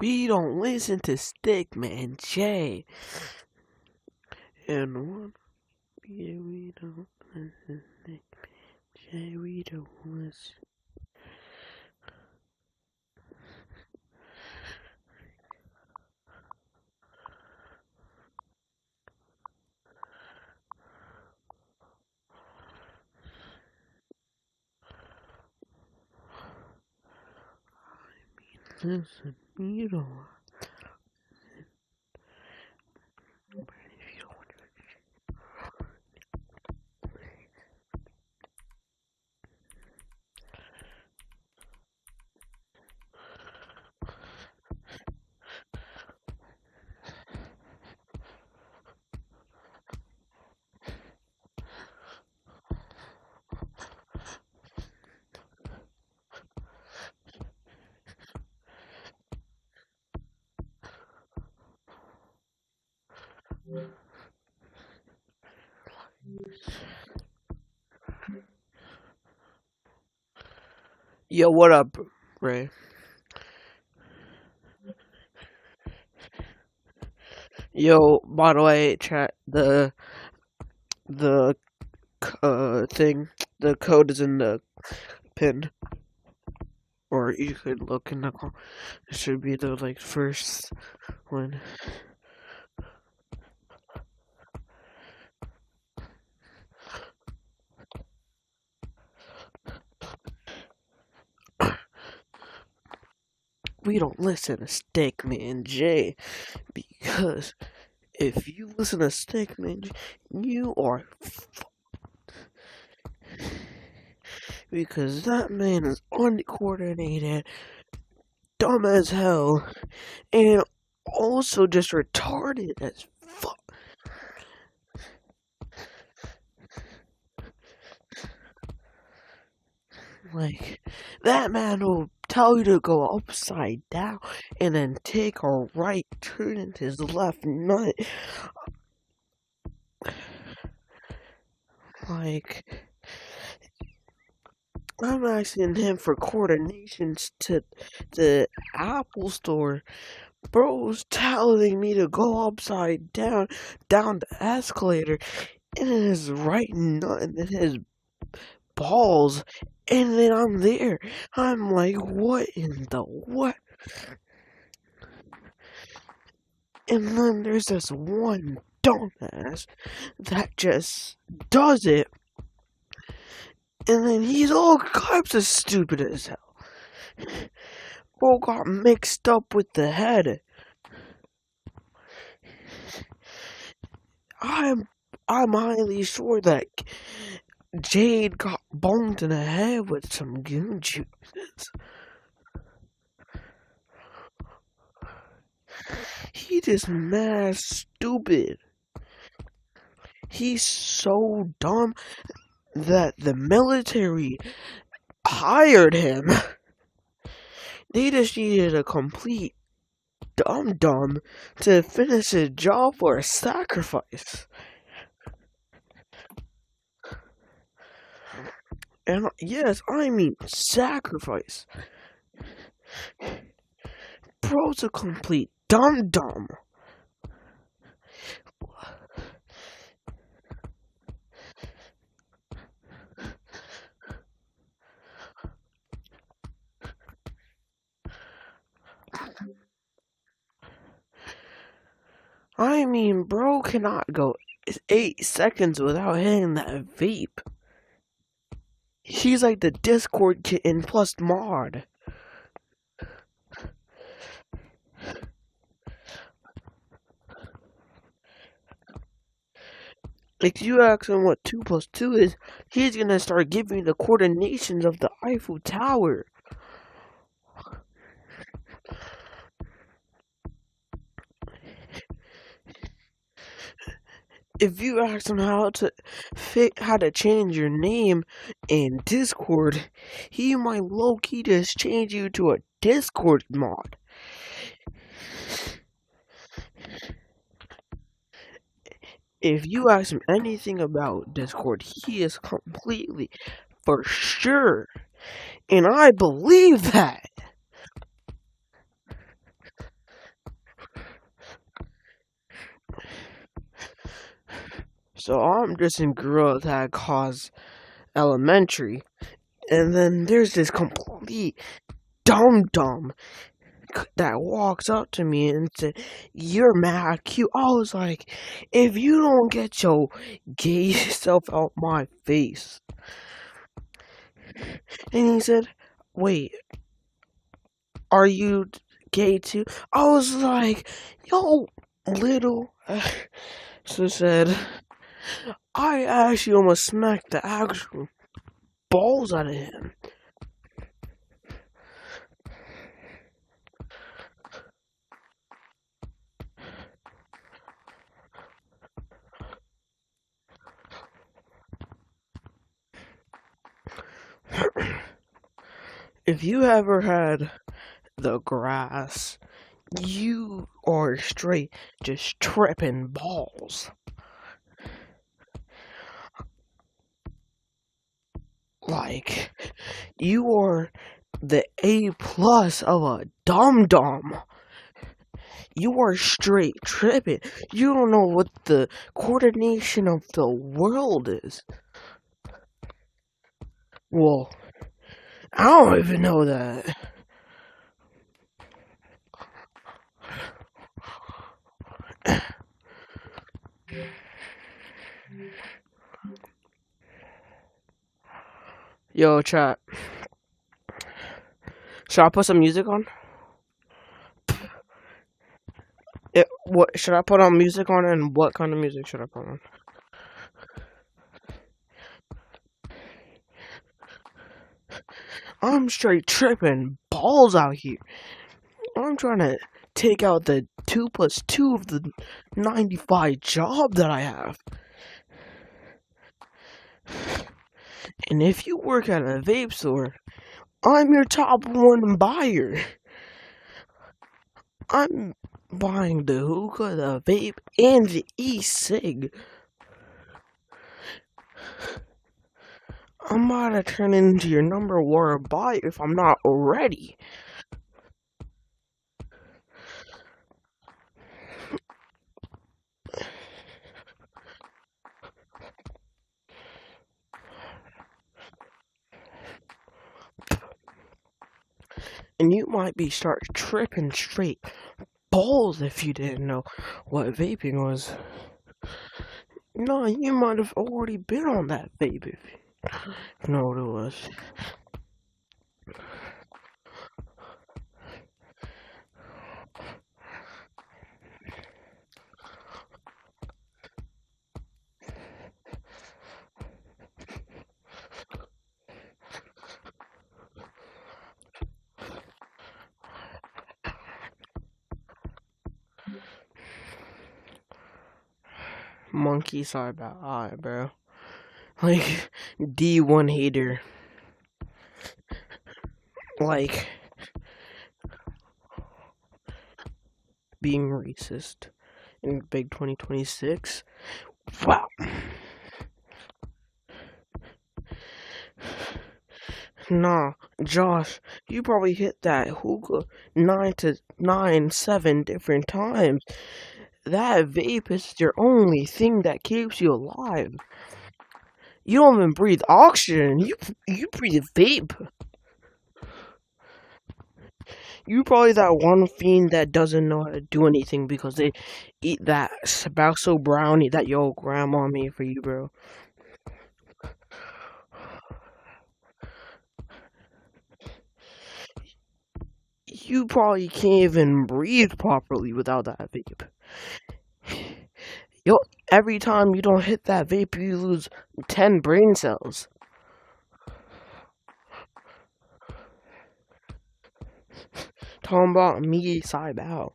We don't listen to Stickman J. And one, yeah, we don't listen to Stickman J. We don't listen. Listen, you don't. Yo, what up, Ray? Yo, by the way, chat, the thing, the code is in the pin, or you could look in the. It should be the like first one. We don't listen to Stickman J, because if you listen to Stickman J, you are because that man is uncoordinated, dumb as hell, and also just retarded as fuck. Like, that man will tell you to go upside down and then take a right turn into his left nut. Like, I'm asking him for coordinations to the Apple Store. Bro's telling me to go upside down the escalator, and it is right nut and then his balls, and then I'm there. I'm like, what in the what? And then there's this one dumbass that just does it, and then he's all types of stupid as hell. Bro got mixed up with the head. I'm highly sure that Jade got bonked in the head with some goon juices. He just mad stupid. He's so dumb that the military hired him. They just needed a complete dum-dum to finish his job for a sacrifice. And yes, I mean sacrifice. Bro's a complete dum-dum. I mean, bro cannot go 8 seconds without hitting that vape. He's like the Discord kitten plus mod. If you ask him what 2 plus 2 is, he's gonna start giving the coordinations of the Eiffel Tower. If you ask him how to change your name in Discord, he might low-key just change you to a Discord mod. If you ask him anything about Discord, he is completely for sure. And I believe that. So I'm just in Gorilla Tag cause elementary, and then there's this complete dum-dum that walks up to me and said, "You're mad cute." I was like, "If you don't get your gay self out my face." And he said, "Wait, are you gay too?" I was like, "Yo, little." So said, I actually almost smacked the actual balls out of him. If you ever had the grass, you are straight just tripping balls. Like, you are the A plus of a dum dum. You are straight tripping. You don't know what the coordination of the world is. Well, I don't even know that. Yo, chat. Should I put some music on? What should I put on music on, and what kind of music should I put on? I'm straight tripping balls out here. I'm trying to take out the 2 plus 2 of the 95 job that I have. And if you work at a vape store, I'm your top one buyer. I'm buying the hookah, the vape, and the e-cig. I'm about to turn into your number one buyer if I'm not already. And you might be start tripping straight balls if you didn't know what vaping was. No, you might have already been on that vape if you know what it was. Monkey side about eye, bro. Like, D1 hater. Like, being racist in big 2026. Wow. Nah, Josh, you probably hit that hookah 7 different times. That vape is your only thing that keeps you alive. You don't even breathe oxygen. You breathe vape. You probably that one fiend that doesn't know how to do anything because they eat that Sabauso brownie that your grandma made for you, bro. You probably can't even breathe properly without that vape. Yo, every time you don't hit that vape, you lose 10 brain cells. Talking about me, side out.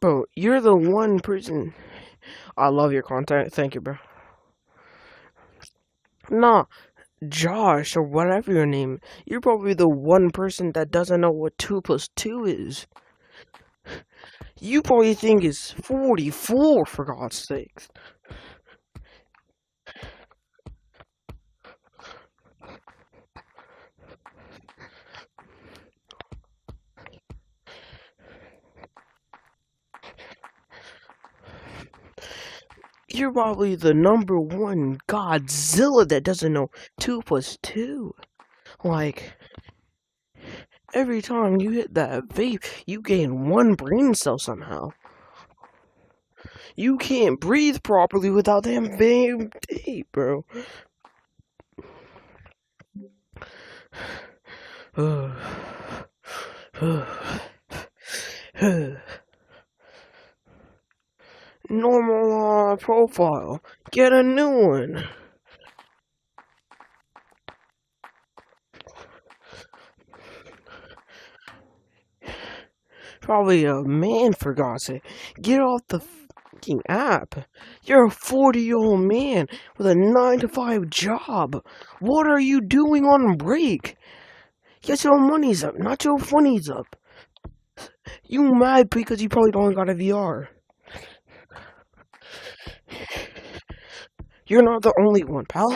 Bro, you're the one person. I love your content. Thank you, bro. Nah, Josh, or whatever your name, you're probably the one person that doesn't know what 2 plus 2 is. You probably think it's 44, for God's sakes. You're probably the number one Godzilla that doesn't know 2 plus 2. Like, every time you hit that vape, you gain 1 brain cell somehow. You can't breathe properly without that vape, bro. Normal profile. Get a new one. Probably a man, for God's sake. Get off the fucking app. You're a 40-year-old man with a 9-to-5 job. What are you doing on break? Get your money's up, not your funnies up. You mad because you probably don't got a VR. You're not the only one, pal.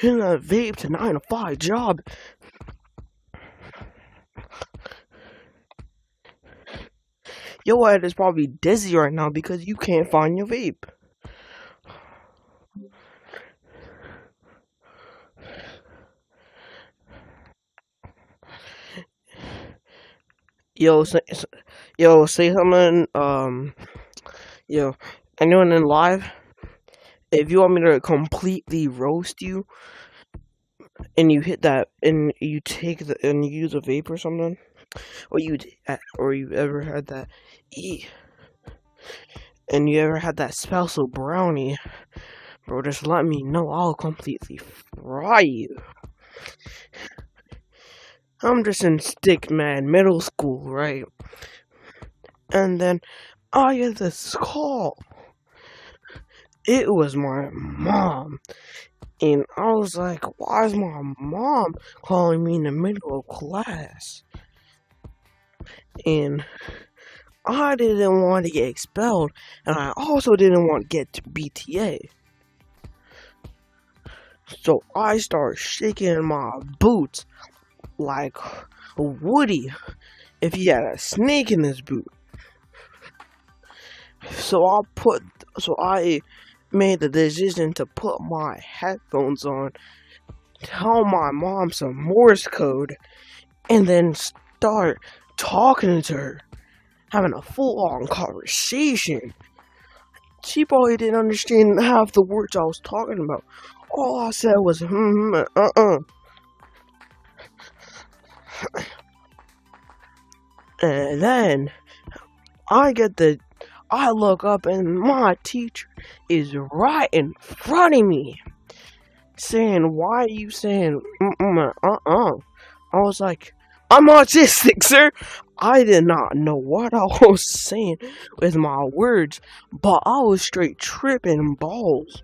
In a vape to 9-to-5 job. Your head is probably dizzy right now because you can't find your vape. Yo, say something. Yo, anyone in live? If you want me to completely roast you, and you hit that, and you take the, and you use a vape or something, or you ever had that, and you ever had that spousal brownie, bro, just let me know. I'll completely fry you. I'm just in Stickman middle school, right? And then I get this call. It was my mom. And I was like, why is my mom calling me in the middle of class? And I didn't want to get expelled, and I also didn't want to get to BTA. So I start shaking my boots like Woody if he had a snake in his boot. So I made the decision to put my headphones on, tell my mom some Morse code, and then start talking to her, having a full-on conversation. She probably didn't understand half the words I was talking about. All I said was, And then I look up and my teacher is right in front of me, saying, why are you saying, I was like, I'm autistic, sir. I did not know what I was saying with my words, but I was straight tripping balls.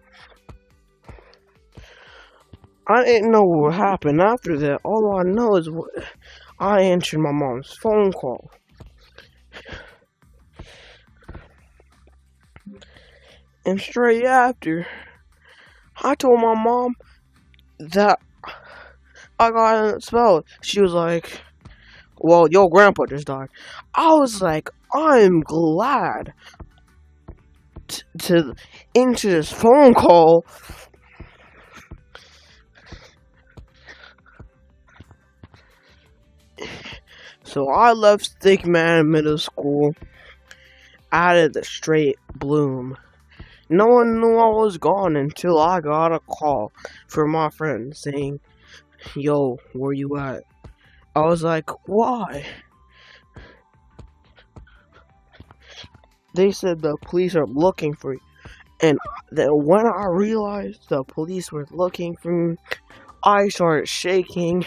I didn't know what happened after that. All I know is I answered my mom's phone call. And straight after, I told my mom that I got expelled. She was like, well, your grandpa just died. I was like, I'm glad to into this phone call. So I left Stickman Middle School out of the straight bloom. No one knew I was gone until I got a call from my friend saying, yo, where you at? I was like, why? They said the police are looking for you. And then when I realized the police were looking for me, I started shaking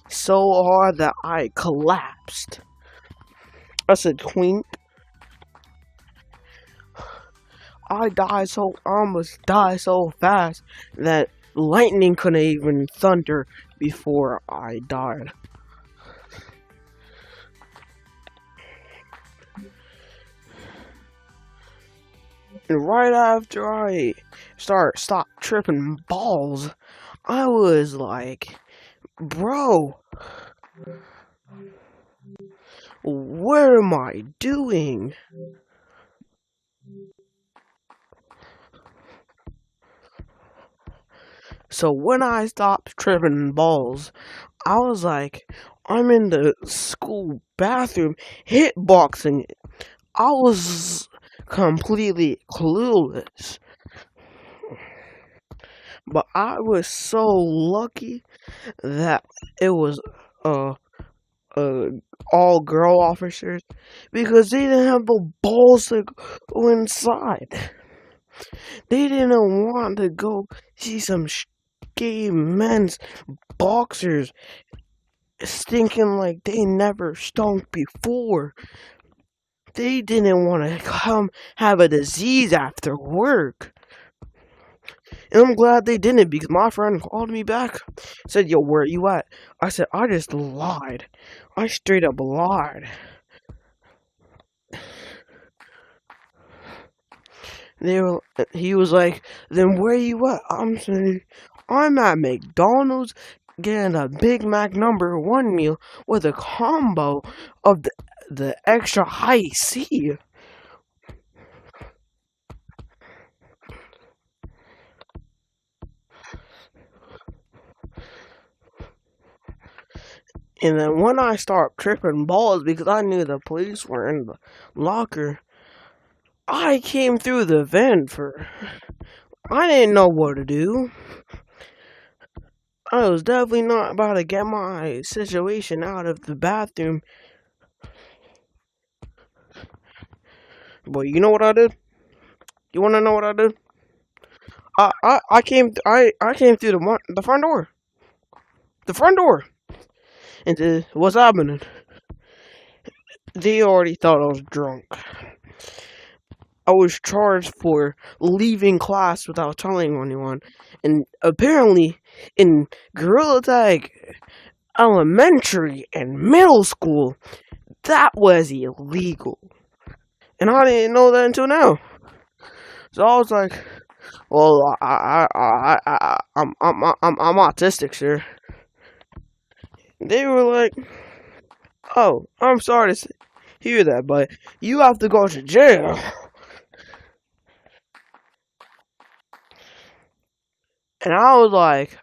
so hard that I collapsed. I said, twink. I almost died so fast that lightning couldn't even thunder before I died. And right after I stopped tripping balls, I was like, bro, What am I doing? So when I stopped tripping balls, I was like, I'm in the school bathroom hitboxing. I was completely clueless. But I was so lucky that it was uh uh all girl officers because they didn't have the balls to go inside. They didn't want to go see some gay men's boxers stinking like they never stunk before. They didn't want to come have a disease after work. And I'm glad they didn't because my friend called me back. Said, yo, where you at? I said, I just lied. I straight up lied. He was like, then where you at? I'm saying, I'm at McDonald's getting a Big Mac #1 meal with a combo of the extra high C. And then when I start tripping balls because I knew the police were in the locker, I came through the vent for. I didn't know what to do. I was definitely not about to get my situation out of the bathroom. But you know what I did? You want to know what I did? I came through the front door. The front door. And what's happening? They already thought I was drunk. I was charged for leaving class without telling anyone. And apparently, in Gorilla Tag elementary and middle school, that was illegal. And I didn't know that until now. So I was like, well, I'm autistic, sir. They were like, oh, I'm sorry to hear that, but you have to go to jail. And I was like,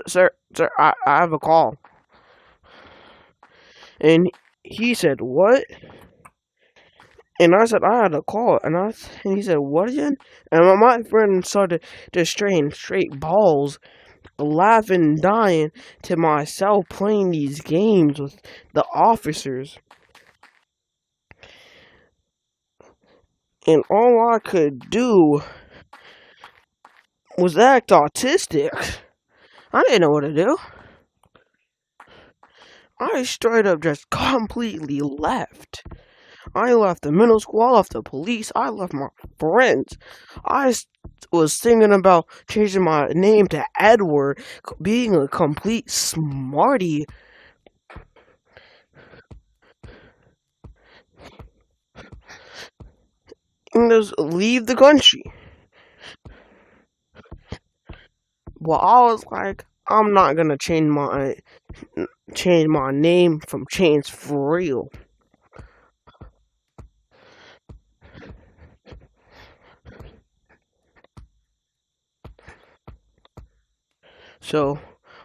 sir, I have a call. And he said, what? And I said, I had a call. And he said, what again? And my friend started just straight balls, laughing, dying to myself playing these games with the officers. And all I could do was act autistic. I didn't know what to do. I straight up just completely left. I left the middle school, I left the police, I left my friends. I was thinking about changing my name to Edward, being a complete smarty. And just leave the country. Well, I was like, I'm not gonna change my name from Chains for real. So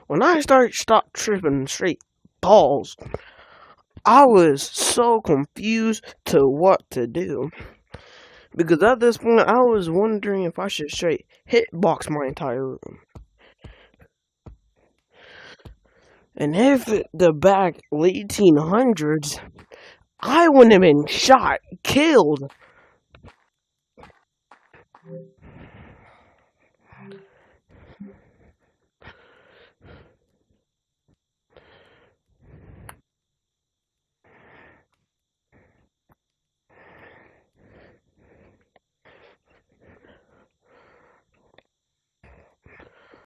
when I stopped tripping straight balls, I was so confused to what to do. Because at this point I was wondering if I should straight hitbox my entire room. And if the back late 1800s, I wouldn't have been shot, killed.